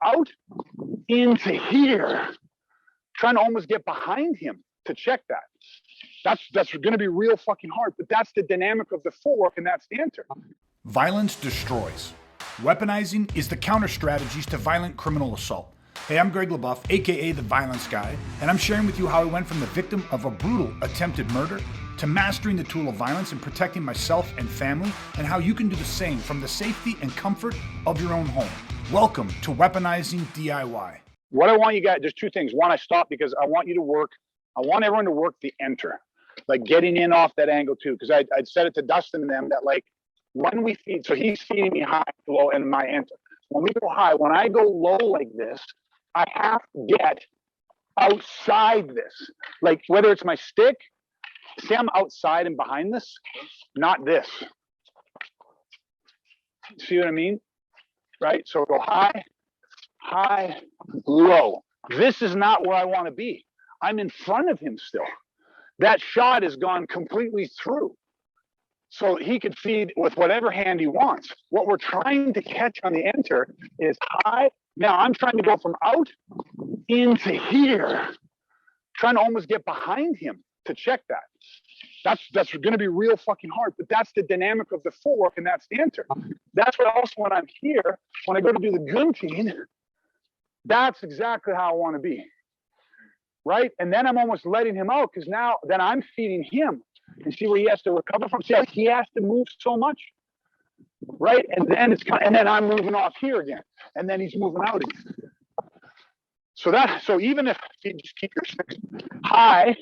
out into here, trying to almost get behind him to check that. That's going to be real fucking hard, but that's the dynamic of the footwork, and that's the enter. Violence destroys. Weaponizing is the counter strategies to violent criminal assault. Hey, I'm Greg LaBeouf, aka The Violence Guy, and I'm sharing with you how I went from the victim of a brutal attempted murder to mastering the tool of violence and protecting myself and family, and how you can do the same from the safety and comfort of your own home. Welcome to Weaponizing DIY. What I want you guys, there's two things. One, I stopped because I want everyone to work the enter, like getting in off that angle too, because I'd said it to Dustin and them that like when we feed, so he's feeding me high, low, and my enter. When we go high, when I go low like this, I have to get outside this. Like whether it's my stick, say I'm outside and behind this, not this. See what I mean? Right? So go high, high, low. This is not where I want to be. I'm in front of him still. That shot has gone completely through. So he could feed with whatever hand he wants. What we're trying to catch on the enter is high. Now I'm trying to go from out into here, trying to almost get behind him to check that. That's going to be real fucking hard, but that's the dynamic of the footwork, and that's the enter. That's what also when I'm here, when I go to do the guillotine, that's exactly how I want to be. Right? And then I'm almost letting him out because now then I'm feeding him. And see where he has to recover from. See how he has to move so much, right? And then and then I'm moving off here again, and then he's moving out again. So even if you just keep your sticks high,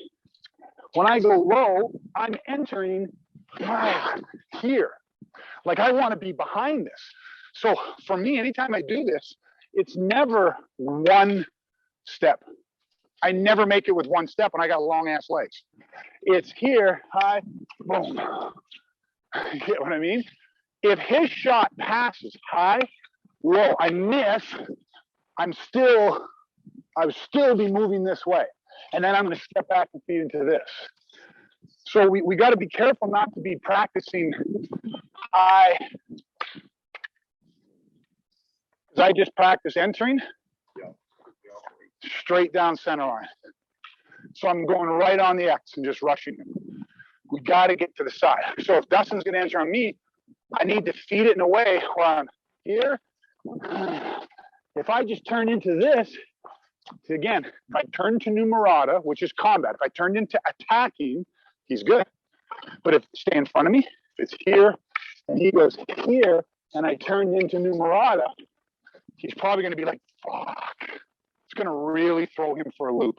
when I go low, I'm entering here. Like I want to be behind this. So for me, anytime I do this, it's never one step. I never make it with one step, and I got long ass legs. It's here, high, boom. You get what I mean? If his shot passes high, low, I miss, I would still be moving this way. And then I'm going to step back and feed into this. So we got to be careful not to be practicing high. Because I just practice entering. Straight down center line. So I'm going right on the X and just rushing him. We got to get to the side. So if Dustin's going to enter on me, I need to feed it in a way where I'm here. If I just turn into this, again, if I turn to numerata, which is combat, if I turned into attacking, he's good. But if stay in front of me, if it's here and he goes here and I turn into numerata, he's probably going to be like, fuck. Going to really throw him for a loop.